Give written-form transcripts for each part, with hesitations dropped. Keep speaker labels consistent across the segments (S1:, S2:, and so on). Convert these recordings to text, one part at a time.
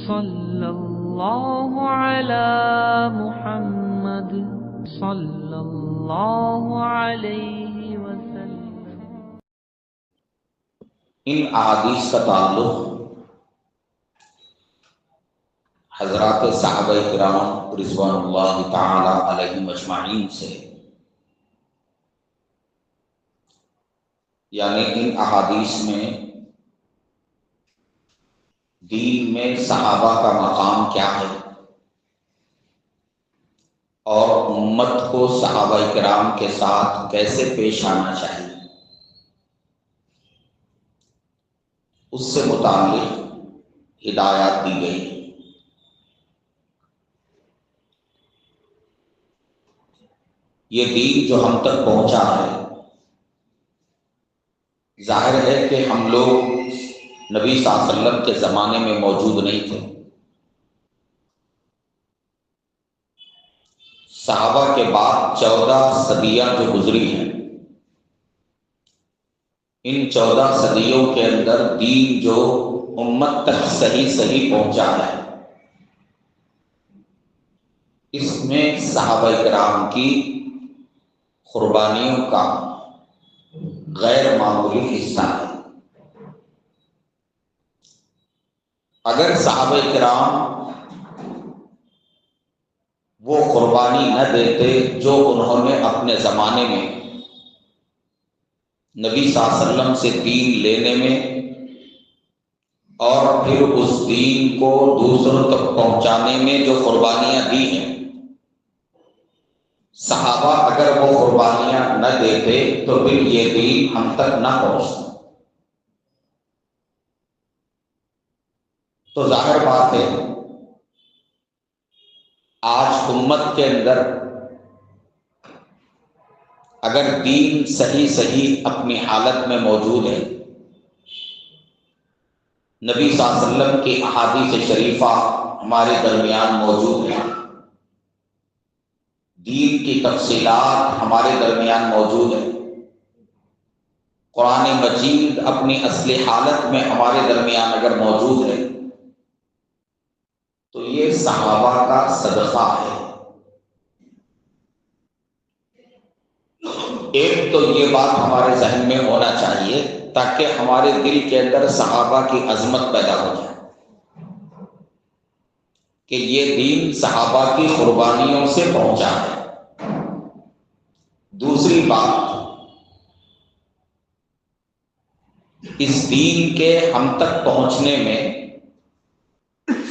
S1: صلی اللہ علی محمد صلی اللہ علیہ وسلم۔
S2: ان احادیث کا تعلق حضرات صحابہ کرام رضوان اللہ تعالی علیہم اجمعین سے، یعنی ان احادیث میں دین میں صحابہ کا مقام کیا ہے اور امت کو صحابہ کرام کے ساتھ کیسے پیش آنا چاہیے، اس سے متعلق ہدایات دی گئی۔ یہ دین جو ہم تک پہنچا ہے، ظاہر ہے کہ ہم لوگ نبی صلی اللہ علیہ وسلم کے زمانے میں موجود نہیں تھے۔ صحابہ کے بعد 14 صدیاں جو گزری ہیں، ان 14 صدیوں کے اندر دین جو امت تک صحیح پہنچا ہے، اس میں صحابہ کرام کی قربانیوں کا غیر معمولی حصہ ہے۔ اگر صحابہ کرام وہ قربانی نہ دیتے جو انہوں نے اپنے زمانے میں نبی صلی اللہ علیہ وسلم سے دین لینے میں اور پھر اس دین کو دوسروں تک پہنچانے میں جو قربانیاں دی ہیں، صحابہ اگر وہ قربانیاں نہ دیتے تو پھر یہ دین ہم تک نہ پہنچتا۔ تو ظاہر بات ہے، آج امت کے اندر اگر دین صحیح اپنی حالت میں موجود ہے، نبی صلی اللہ علیہ وسلم کی احادیث شریفہ ہمارے درمیان موجود ہے، دین کی تفصیلات ہمارے درمیان موجود ہے، قرآن مجید اپنی اصلی حالت میں ہمارے درمیان اگر موجود ہے، تو یہ صحابہ کا صدقہ ہے۔ ایک تو یہ بات ہمارے ذہن میں ہونا چاہیے تاکہ ہمارے دل کے اندر صحابہ کی عظمت پیدا ہو جائے کہ یہ دین صحابہ کی قربانیوں سے پہنچا ہے۔ دوسری بات، اس دین کے ہم تک پہنچنے میں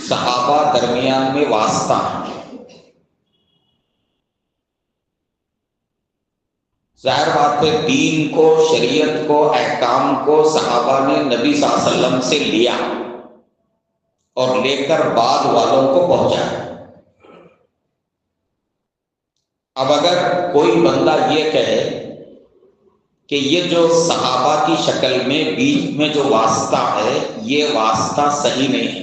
S2: صحابہ درمیان میں واسطہ ہیں۔ ظاہر بات ہے، دین کو، شریعت کو، احکام کو صحابہ نے نبی صلی اللہ علیہ وسلم سے لیا اور لے کر بعد والوں کو پہنچایا۔ اب اگر کوئی بندہ یہ کہے کہ یہ جو صحابہ کی شکل میں بیچ میں جو واسطہ ہے، یہ واسطہ صحیح نہیں ہے،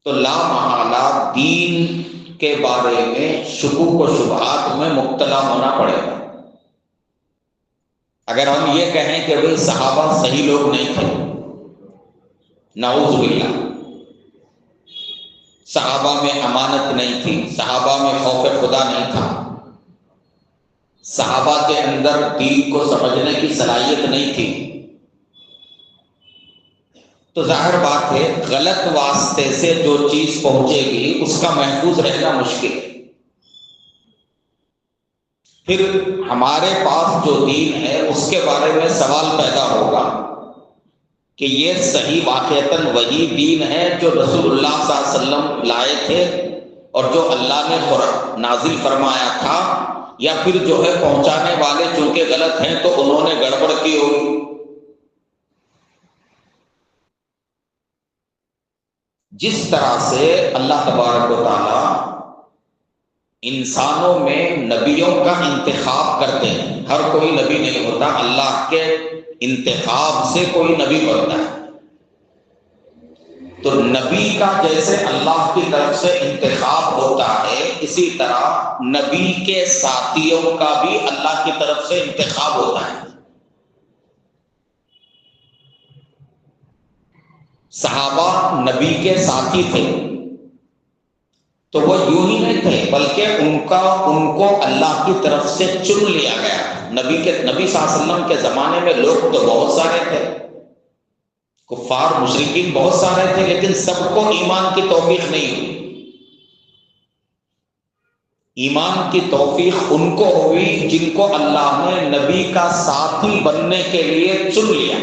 S2: تو لا محالہ دین کے بارے میں شکوک و شبہات میں مبتلا ہونا پڑے گا۔ اگر ہم یہ کہیں کہ بھئی صحابہ صحیح لوگ نہیں تھے، نعوذ باللہ، صحابہ میں امانت نہیں تھی، صحابہ میں خوف خدا نہیں تھا، صحابہ کے اندر دین کو سمجھنے کی صلاحیت نہیں تھی، تو ظاہر بات ہے غلط واسطے سے جو چیز پہنچے گی اس کا محفوظ رہنا مشکل ہے۔ پھر ہمارے پاس جو دین ہے اس کے بارے میں سوال پیدا ہوگا کہ یہ صحیح واقعتاً وہی دین ہے جو رسول اللہ صلی اللہ علیہ وسلم لائے تھے اور جو اللہ نے نازل فرمایا تھا، یا پھر جو ہے پہنچانے والے چونکہ غلط ہیں تو انہوں نے گڑبڑ کی ہوگی۔ جس طرح سے اللہ تبارک و تعالی انسانوں میں نبیوں کا انتخاب کرتے ہیں، ہر کوئی نبی نہیں ہوتا، اللہ کے انتخاب سے کوئی نبی بنتا ہے، تو نبی کا جیسے اللہ کی طرف سے انتخاب ہوتا ہے، اسی طرح نبی کے ساتھیوں کا بھی اللہ کی طرف سے انتخاب ہوتا ہے۔ صحابہ نبی کے ساتھی تھے تو وہ یوں ہی نہیں تھے، بلکہ ان کو اللہ کی طرف سے چن لیا گیا۔ نبی صلی اللہ علیہ وسلم کے زمانے میں لوگ تو بہت سارے تھے، کفار مشرکین بہت سارے تھے، لیکن سب کو ایمان کی توفیق نہیں ہوئی۔ ایمان کی توفیق ان کو ہوئی جن کو اللہ نے نبی کا ساتھی بننے کے لیے چن لیا۔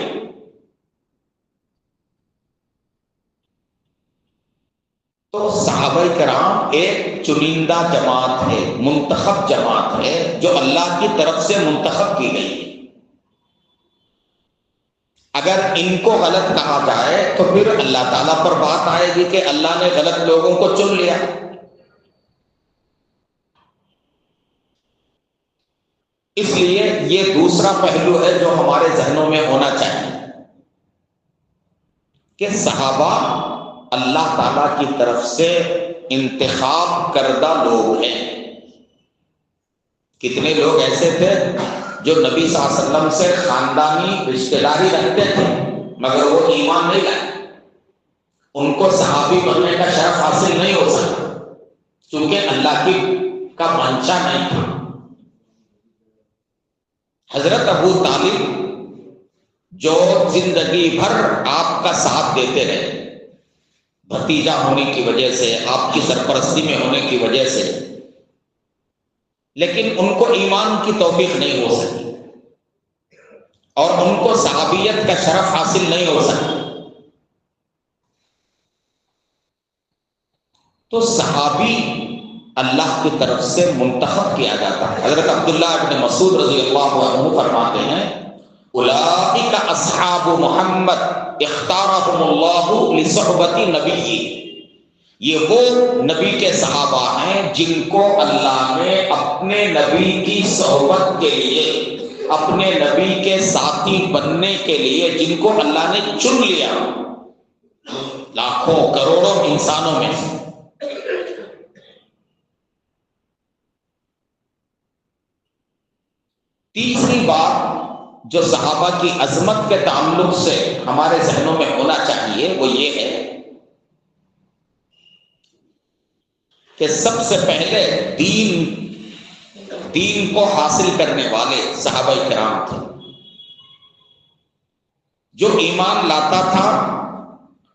S2: تو صحابہ کرام ایک چنندہ جماعت ہے، منتخب جماعت ہے، جو اللہ کی طرف سے منتخب کی گئی۔ اگر ان کو غلط کہا جائے تو پھر اللہ تعالیٰ پر بات آئے گی کہ اللہ نے غلط لوگوں کو چن لیا۔ اس لیے یہ دوسرا پہلو ہے جو ہمارے ذہنوں میں ہونا چاہیے کہ صحابہ اللہ تعالیٰ کی طرف سے انتخاب کردہ لوگ ہیں۔ کتنے لوگ ایسے تھے جو نبی صلی اللہ علیہ وسلم سے خاندانی رشتہ داری رکھتے تھے مگر وہ ایمان نہیں لائے، ان کو صحابی بننے کا شرف حاصل نہیں ہو سکا کیونکہ اللہ کا منشا نہیں تھا۔ حضرت ابو طالب جو زندگی بھر آپ کا ساتھ دیتے رہے، بھتیجا ہونے کی وجہ سے، آپ کی سرپرستی میں ہونے کی وجہ سے، لیکن ان کو ایمان کی توفیق نہیں ہو سکی اور ان کو صحابیت کا شرف حاصل نہیں ہو سکا۔ تو صحابی اللہ کی طرف سے منتخب کیا جاتا ہے۔ حضرت عبداللہ ابن مسعود رضی اللہ عنہ فرماتے ہیں اولئک اصحاب محمد اختارهم اللہ لصحبت نبی، یہ وہ نبی کے صحابہ ہیں جن کو اللہ نے اپنے نبی کی صحبت کے لیے، اپنے نبی کے ساتھی بننے کے لیے، جن کو اللہ نے چن لیا لاکھوں کروڑوں انسانوں میں۔ تیسری بات جو صحابہ کی عظمت کے تعلق سے ہمارے ذہنوں میں ہونا چاہیے وہ یہ ہے کہ سب سے پہلے دین کو حاصل کرنے والے صحابہ کرام تھے۔ جو ایمان لاتا تھا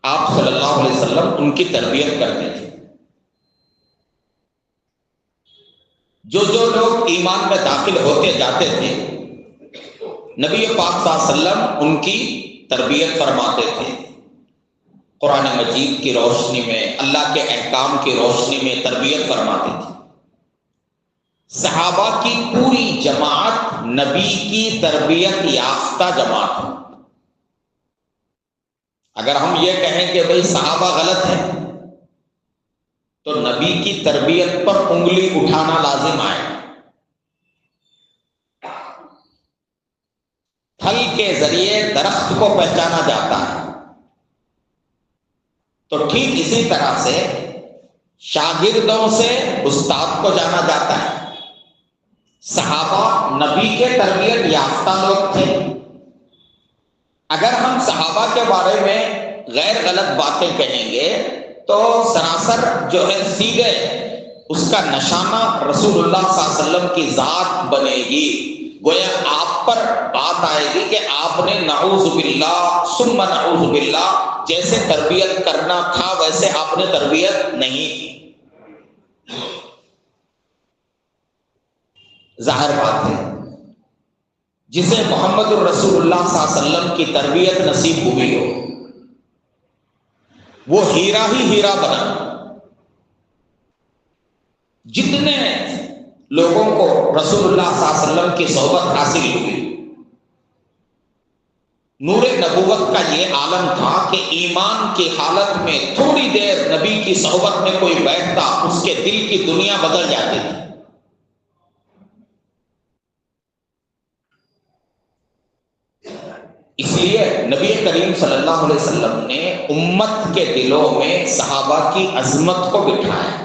S2: آپ صلی اللہ علیہ وسلم ان کی تربیت کرتے تھے۔ جو لوگ ایمان میں داخل ہوتے جاتے تھے نبی پاک صلی اللہ علیہ وسلم ان کی تربیت فرماتے تھے، قرآن مجید کی روشنی میں، اللہ کے احکام کی روشنی میں تربیت فرماتے تھے۔ صحابہ کی پوری جماعت نبی کی تربیت یافتہ جماعت ہے۔ اگر ہم یہ کہیں کہ بھئی صحابہ غلط ہیں تو نبی کی تربیت پر انگلی اٹھانا لازم آئے۔ پھل کے ذریعے درخت کو پہچانا جاتا ہے، تو ٹھیک اسی طرح سے شاگردوں سے استاد کو جانا جاتا ہے۔ صحابہ نبی کے تربیت یافتہ لوگ تھے۔ اگر ہم صحابہ کے بارے میں غیر غلط باتیں کہیں گے تو سراسر جو ہے سیدھے اس کا نشانہ رسول اللہ صلی اللہ علیہ وسلم کی ذات بنے گی، گویا آپ پر بات آئے گی کہ آپ نے نعوذ باللہ ثم نعوذ باللہ جیسے تربیت کرنا تھا ویسے آپ نے تربیت نہیں کی۔ ظاہر بات ہے جسے محمد الرسول اللہ صلی اللہ علیہ وسلم کی تربیت نصیب ہوئی ہو وہ ہیرا ہی ہیرا بنا۔ جتنے لوگوں کو رسول اللہ صلی اللہ علیہ وسلم کی صحبت حاصل ہوئی، نور نبوت کا یہ عالم تھا کہ ایمان کی حالت میں تھوڑی دیر نبی کی صحبت میں کوئی بیٹھتا اس کے دل کی دنیا بدل جاتی تھی۔ اس لیے نبی کریم صلی اللہ علیہ وسلم نے امت کے دلوں میں صحابہ کی عظمت کو بٹھایا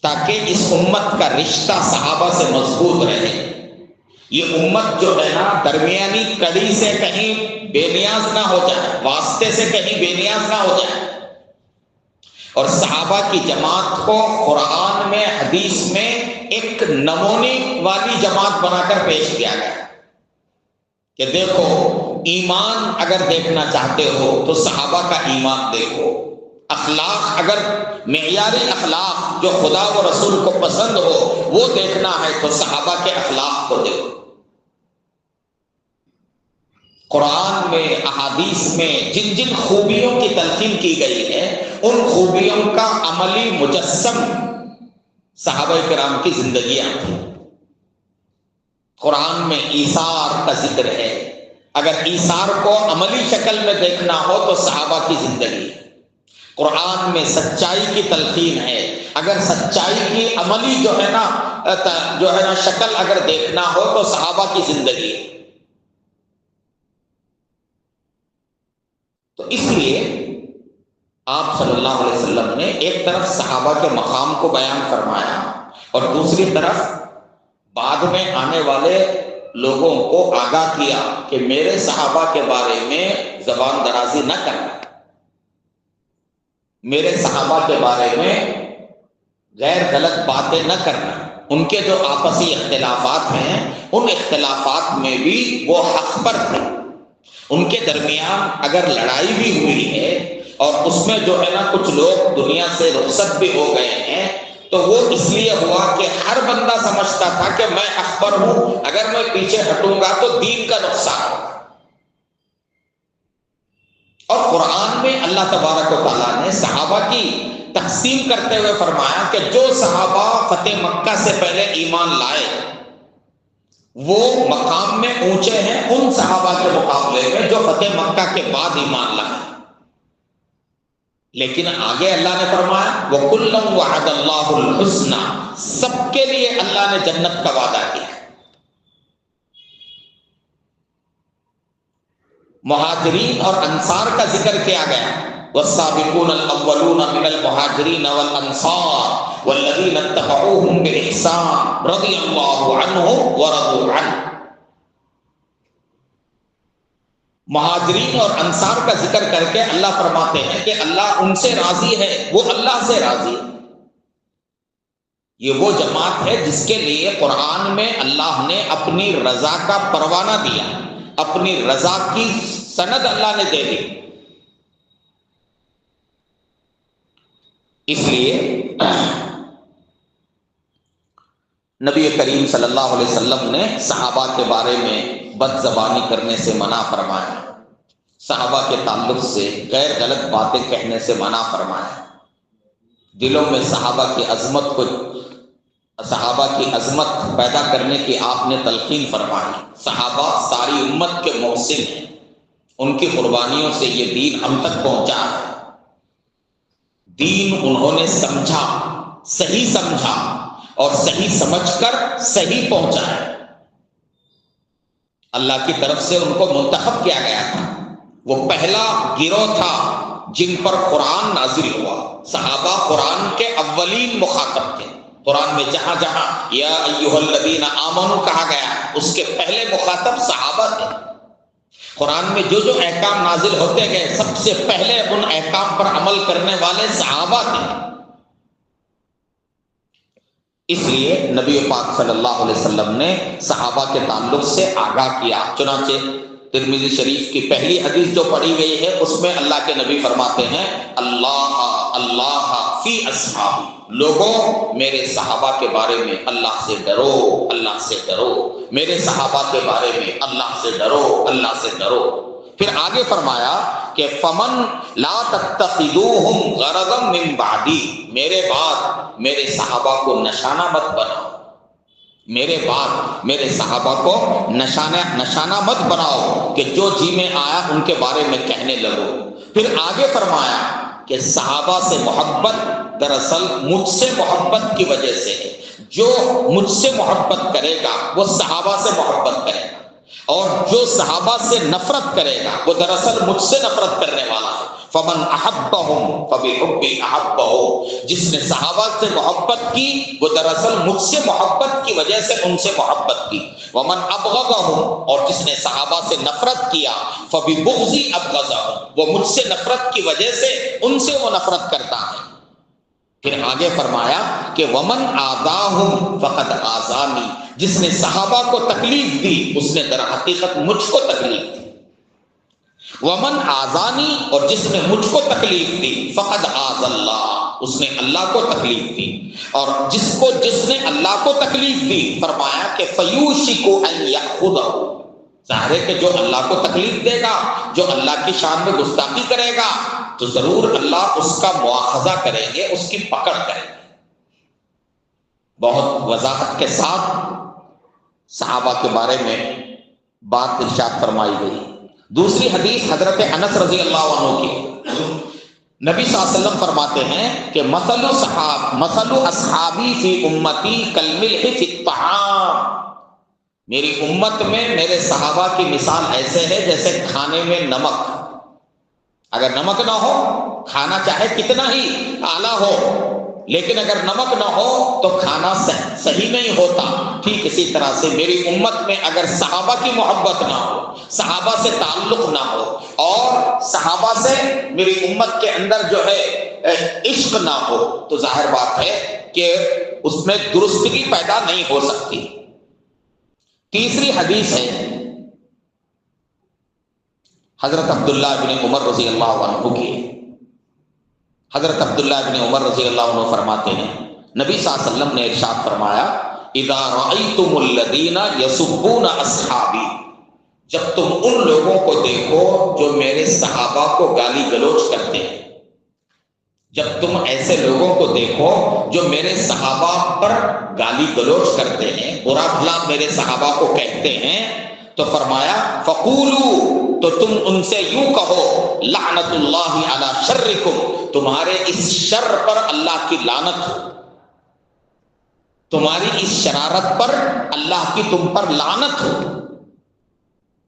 S2: تاکہ اس امت کا رشتہ صحابہ سے مضبوط رہے۔ یہ امت جو ہے نا درمیانی کڑی سے کہیں بے نیاز نہ ہو جائے، واسطے سے کہیں بے نیاز نہ ہو جائے. اور صحابہ کی جماعت کو قرآن میں، حدیث میں ایک نمونے والی جماعت بنا کر پیش کیا گیا کہ دیکھو، ایمان اگر دیکھنا چاہتے ہو تو صحابہ کا ایمان دیکھو، اخلاق اگر معیاری اخلاق جو خدا و رسول کو پسند ہو وہ دیکھنا ہے تو صحابہ کے اخلاق کو دیکھو. قرآن میں، احادیث میں جن جن خوبیوں کی تلقین کی گئی ہے ان خوبیوں کا عملی مجسم صحابہ کرام کی زندگیاں تھیں. قرآن میں ایثار کا ذکر ہے، اگر ایثار کو عملی شکل میں دیکھنا ہو تو صحابہ کی زندگی. قرآن میں سچائی کی تلقین ہے، اگر سچائی کی عملی جو ہے نا شکل اگر دیکھنا ہو تو صحابہ کی زندگی. تو اس لیے آپ صلی اللہ علیہ وسلم نے ایک طرف صحابہ کے مقام کو بیان فرمایا اور دوسری طرف بعد میں آنے والے لوگوں کو آگاہ کیا کہ میرے صحابہ کے بارے میں زبان درازی نہ کرنا، میرے صحابہ کے بارے میں غیر غلط باتیں نہ کرنا. ان کے جو آپسی اختلافات ہیں ان اختلافات میں بھی وہ حق پر تھے. ان کے درمیان اگر لڑائی بھی ہوئی ہے اور اس میں جو ہے نا کچھ لوگ دنیا سے رخصت بھی ہو گئے ہیں تو وہ اس لیے ہوا کہ ہر بندہ سمجھتا تھا کہ میں حق پر ہوں، اگر میں پیچھے ہٹوں گا تو دین کا نقصان ہوگا. اور قرآن میں اللہ تبارک و تعالیٰ نے صحابہ کی تقسیم کرتے ہوئے فرمایا کہ جو صحابہ فتح مکہ سے پہلے ایمان لائے وہ مقام میں اونچے ہیں ان صحابہ کے مقابلے میں جو فتح مکہ کے بعد ایمان لائے. لیکن آگے اللہ نے فرمایا وَكُلًّا وَعَدَ اللَّهُ الْحُسْنَى، سب کے لیے اللہ نے جنت کا وعدہ کیا. مہاجرین اور انصار کا ذکر کیا گیا، وَالسَّابِقُونَ الْأَوَّلُونَ مِنَ الْمُهَاجِرِينَ وَالْأَنصَارِ وَالَّذِينَ اتَّبَعُوهُم بِإِحْسَانٍ رَضِيَ اللَّهُ عَنْهُمْ وَرَضُوا عَنْهُ. مہاجرین اور انصار کا ذکر کر کے اللہ فرماتے ہیں کہ اللہ ان سے راضی ہے، وہ اللہ سے راضی ہے. یہ وہ جماعت ہے جس کے لیے قرآن میں اللہ نے اپنی رضا کا پروانہ دیا، اپنی رضا کی سند اللہ نے دے دی. اس لیے نبی کریم صلی اللہ علیہ وسلم نے صحابہ کے بارے میں بد زبانی کرنے سے منع فرمایا، صحابہ کے تعلق سے غیر غلط باتیں کہنے سے منع فرمایا، دلوں میں صحابہ کی عظمت پیدا کرنے کی آپ نے تلقین فرمائی. صحابہ ساری امت کے محسن ہیں، ان کی قربانیوں سے یہ دین ہم تک پہنچا ہے. دین انہوں نے سمجھا اور صحیح سمجھ کر صحیح پہنچایا. اللہ کی طرف سے ان کو منتخب کیا گیا تھا. وہ پہلا گروہ تھا جن پر قرآن نازل ہوا. صحابہ قرآن کے اولین مخاطب تھے. قرآن میں جہاں جہاں یا ایھا الذین آمنوا کہا گیا اس کے پہلے مخاطب صحابہ تھے. قرآن میں جو جو احکام نازل ہوتے گئے سب سے پہلے ان احکام پر عمل کرنے والے صحابہ تھے. اس لیے نبی پاک صلی اللہ علیہ وسلم نے صحابہ کے تعلق سے آگاہ کیا. چنانچہ ترمذی شریف کی پہلی حدیث جو پڑھی گئی ہے اس میں اللہ کے نبی فرماتے ہیں اللہ فی اصحابی، لوگوں میرے صحابہ کے بارے میں اللہ سے ڈرو، اللہ سے ڈرو، میرے صحابہ کے بارے میں اللہ سے ڈرو، اللہ سے ڈرو. پھر آگے فرمایا کہ فمن لا تتخذوہم غرضا من بعدی، میرے بعد میرے صحابہ کو نشانہ مت بناؤ، میرے بعد میرے صحابہ کو نشانہ مت بناؤ کہ جو جی میں آیا ان کے بارے میں کہنے لگو. پھر آگے فرمایا کہ صحابہ سے محبت دراصل مجھ سے محبت کی وجہ سے ہے. جو مجھ سے محبت کرے گا وہ صحابہ سے محبت کرے گا. اور جو صحابہ سے نفرت کرے گا وہ دراصل مجھ سے نفرت کرنے والا ہے. فمن احبہم فبحبی احبہ، جس نے صحابہ سے محبت کی وہ دراصل مجھ سے محبت کی وجہ سے ان سے محبت کی. ومن ابغضہم، اور جس نے صحابہ سے نفرت کیا فببغضی ابغضہم، وہ مجھ سے نفرت کی وجہ سے ان سے وہ نفرت کرتا ہے. پھر آگے فرمایا کہ ومن آذاہم فقد آذانی، جس نے صحابہ کو تکلیف دی اس نے در حقیقت مجھ کو تکلیف دی. ومن آذانی، اور جس نے مجھ کو تکلیف دی فقد آذ اللہ، اس نے اللہ کو تکلیف دی. اور جس نے اللہ کو تکلیف دی فرمایا کہ فیوشک ان یأخذہ، ظاہر ہے کہ جو اللہ کو تکلیف دے گا، جو اللہ کی شان میں گستاخی کرے گا تو ضرور اللہ اس کا مواخذہ کریں گے، اس کی پکڑ کریں گے. بہت وضاحت کے ساتھ صحابہ کے بارے میں بات ارشاد فرمائی گئی. دوسری حدیث حضرت انس رضی اللہ عنہ کی، نبی صلی اللہ علیہ وسلم فرماتے ہیں کہ مثل اصحابی فی امتی کالملح فی الطعام، میری امت میں میرے صحابہ کی مثال ایسے ہے جیسے کھانے میں نمک. اگر نمک نہ ہو کھانا چاہے کتنا ہی اعلیٰ ہو، لیکن اگر نمک نہ ہو تو کھانا صحیح نہیں ہوتا. ٹھیک اسی طرح سے میری امت میں اگر صحابہ کی محبت نہ ہو، صحابہ سے تعلق نہ ہو، اور صحابہ سے میری امت کے اندر جو ہے عشق نہ ہو تو ظاہر بات ہے کہ اس میں درستگی پیدا نہیں ہو سکتی. تیسری حدیث ہے حضرت عبداللہ بن عمر رضی اللہ عنہ کی. حضرت عبداللہ بن عمر رضی اللہ عنہ فرماتے ہیں نبی صلی اللہ علیہ وسلم نے ارشاد فرمایا اذا رأیتم الذین یسبون اصحابی، جب تم ان لوگوں کو دیکھو جو میرے صحابہ کو گالی گلوچ کرتے ہیں، جب تم ایسے لوگوں کو دیکھو جو میرے صحابہ پر گالی گلوچ کرتے ہیں، برا بھلا میرے صحابہ کو کہتے ہیں، تو فرمایا فقولوا، تو تم ان سے یوں کہو لعنت اللہ علی شرکم، تمہارے اس شر پر اللہ کی لعنت ہو، تمہاری اس شرارت پر اللہ کی تم پر لعنت ہو.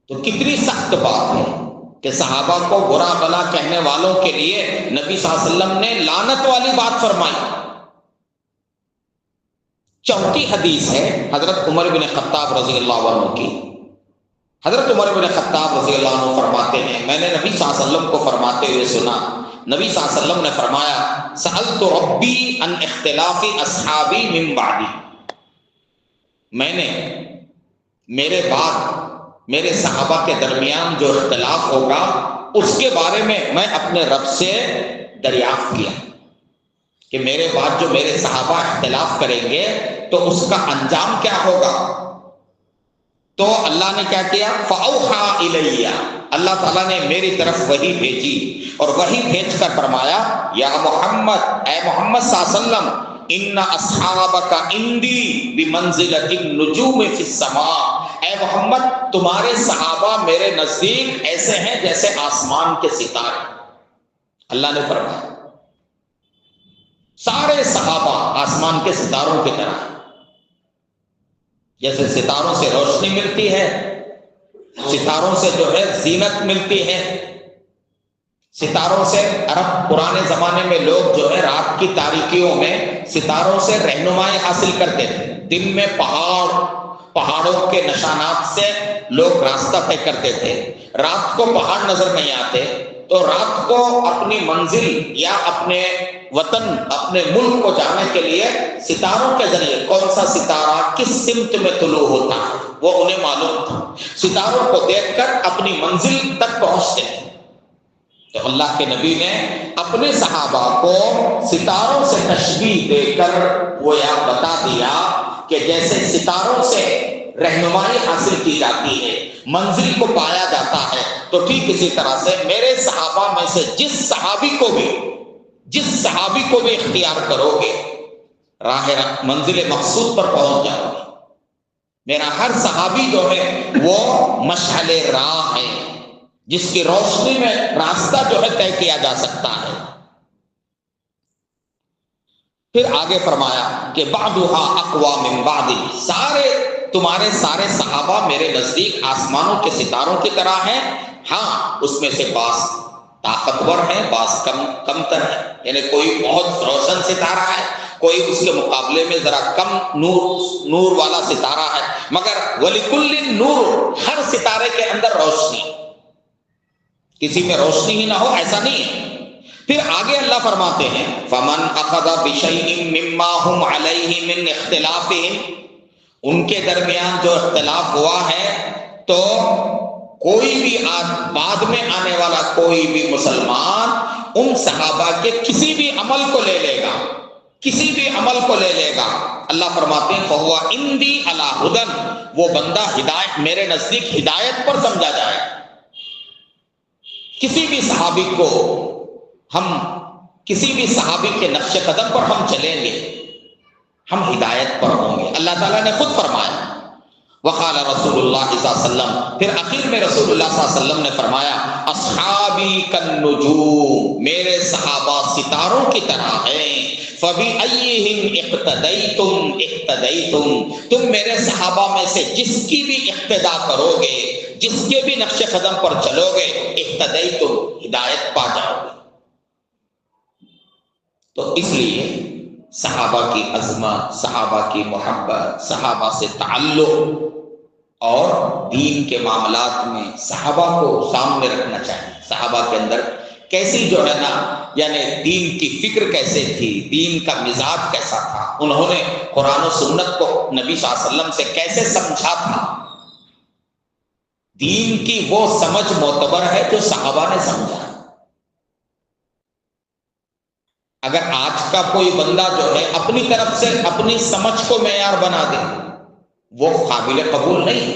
S2: تو کتنی سخت بات ہے کہ صحابہ کو برا بھلا کہنے والوں کے لیے نبی صلی اللہ علیہ وسلم نے لعنت والی بات فرمائی. چوتھی حدیث ہے حضرت عمر بن خطاب رضی اللہ عنہ کی. حضرت عمر بن خطاب رضی اللہ عنہ فرماتے ہیں میں نے نبی صلی اللہ علیہ وسلم کو فرماتے ہوئے سنا. نبی صلی اللہ علیہ وسلم نے فرمایا سألت ربی عن اختلاف اصحابی من بعدی، میں نے میرے بعد میرے صحابہ کے درمیان جو اختلاف ہوگا اس کے بارے میں اپنے رب سے دریافت کیا کہ میرے بعد جو میرے صحابہ اختلاف کریں گے تو اس کا انجام کیا ہوگا. تو اللہ نے کیا کیا فَأَوْحَىٰ إِلَيَّ، اللہ تعالیٰ نے میری طرف وحی بھیجی اور وحی بھیج کر فرمایا یا محمد، اے محمد صلی اللہ علیہ وسلم، ان اصحابک عندی بمنزلۃ النجوم فی السماء، اے محمد تمہارے صحابہ میرے نزدیک ایسے ہیں جیسے آسمان کے ستارے. اللہ نے فرمایا سارے صحابہ آسمان کے ستاروں کی طرح، جیسے ستاروں سے روشنی ملتی ہے، ستاروں سے جو ہے زینت ملتی ہے، ستاروں سے عرب پرانے زمانے میں لوگ جو ہے رات کی تاریکیوں میں ستاروں سے رہنمائی حاصل کرتے تھے. دن میں پہاڑوں کے نشانات سے لوگ راستہ طے کرتے تھے، رات کو پہاڑ نظر نہیں آتے تو رات کو اپنی منزل یا اپنے وطن اپنے ملک کو جانے کے لیے ستاروں کے ذریعے کون سا ستارہ کس سمت میں طلوع ہوتا ہے وہ انہیں معلوم تھا، ستاروں کو دیکھ کر اپنی منزل تک پہنچتے ہیں. تو اللہ کے نبی نے اپنے صحابہ کو ستاروں سے تشبیہ دے کر وہ یاد بتا دیا کہ جیسے ستاروں سے رہنمائی حاصل کی جاتی ہے، منزل کو پایا جاتا ہے، تو ٹھیک اسی طرح سے میرے صحابہ میں سے جس صحابی کو بھی اختیار کرو گے راہ منزل مقصود پر پہنچ جاؤ گے. میرا ہر صحابی جو ہے وہ مشعل راہ ہے جس کی روشنی میں راستہ جو ہے طے کیا جا سکتا ہے. پھر آگے فرمایا کہ بعضها اقوى من بعض، سارے تمہارے سارے صحابہ میرے نزدیک آسمانوں کے ستاروں کی طرح ہیں، ہاں اس میں سے بعض طاقتور ہیں، بعض کم تر ہیں، یعنی کوئی بہت روشن ستارہ ہے، کوئی اس کے مقابلے میں ذرا کم نور والا ستارہ ہے، مگر وَلِكُلٍّ نور، ہر ستارے کے اندر روشنی، کسی میں روشنی ہی نہ ہو ایسا نہیں ہے۔ پھر آگے اللہ فرماتے ہیں فَمَنْ أَخَذَ بِشَيْءٍ مِّمَّا هُمْ عَلَيْهِ مِنْ اخْتِلَافِهِمْ، ان کے درمیان جو اختلاف ہوا ہے، تو کوئی بھی بعد میں آنے والا کوئی بھی مسلمان ان صحابہ کے کسی بھی عمل کو لے لے گا، کسی بھی عمل کو لے لے گا، اللہ فرماتے ہیں فَهُوَ عِنْدِي عَلَىٰ هُدًى، وہ بندہ ہدایت، میرے نزدیک ہدایت پر سمجھا جائے۔ کسی بھی صحابی کو ہم، کسی بھی صحابی کے نقش قدم پر ہم چلیں گے، ہم ہدایت پر ہوں گے۔ اللہ تعالیٰ نے خود فرمایا وقال رسول اللہ صلی اللہ علیہ وسلم، پھر آخر میں رسول اللہ صلی اللہ علیہ وسلم نے فرمایا اصحابی کالنجوم، میرے صحابہ ستاروں کی طرح ہیں، فبأیہم اقتدیتم اہتدیتم، تم میرے صحابہ میں سے جس کی بھی اقتدا کرو گے، جس کے بھی نقش قدم پر چلو گے، اہتدیتم، ہدایت پا جاؤ گے۔ تو اس لیے صحابہ کی عظمت، صحابہ کی محبت، صحابہ سے تعلق اور دین کے معاملات میں صحابہ کو سامنے رکھنا چاہیے۔ صحابہ کے اندر کیسی جو ہے نا، یعنی دین کی فکر کیسے تھی، دین کا مزاج کیسا تھا، انہوں نے قرآن و سنت کو نبی صلی اللہ علیہ وسلم سے کیسے سمجھا تھا۔ دین کی وہ سمجھ معتبر ہے جو صحابہ نے سمجھا۔ اگر آج کا کوئی بندہ جو ہے اپنی طرف سے اپنی سمجھ کو معیار بنا دے، وہ قابل قبول نہیں۔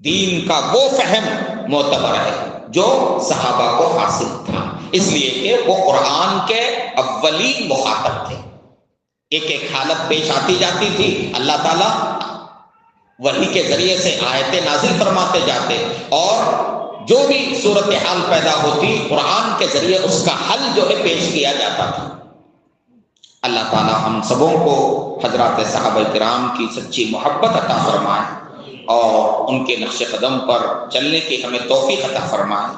S2: دین کا وہ فہم معتبر ہے جو صحابہ کو حاصل تھا، اس لیے کہ وہ قرآن کے اولین مخاطب تھے۔ ایک ایک حالت پیش آتی جاتی تھی، اللہ تعالیٰ وحی کے ذریعے سے آیتیں نازل فرماتے جاتے، اور جو بھی صورتحال پیدا ہوتی قرآن کے ذریعے اس کا حل جو ہے پیش کیا جاتا تھا۔ اللہ تعالیٰ ہم سبوں کو حضرات صحابہ کرام کی سچی محبت عطا فرمائے اور ان کے نقش قدم پر چلنے کی ہمیں توفیق عطا فرمائے۔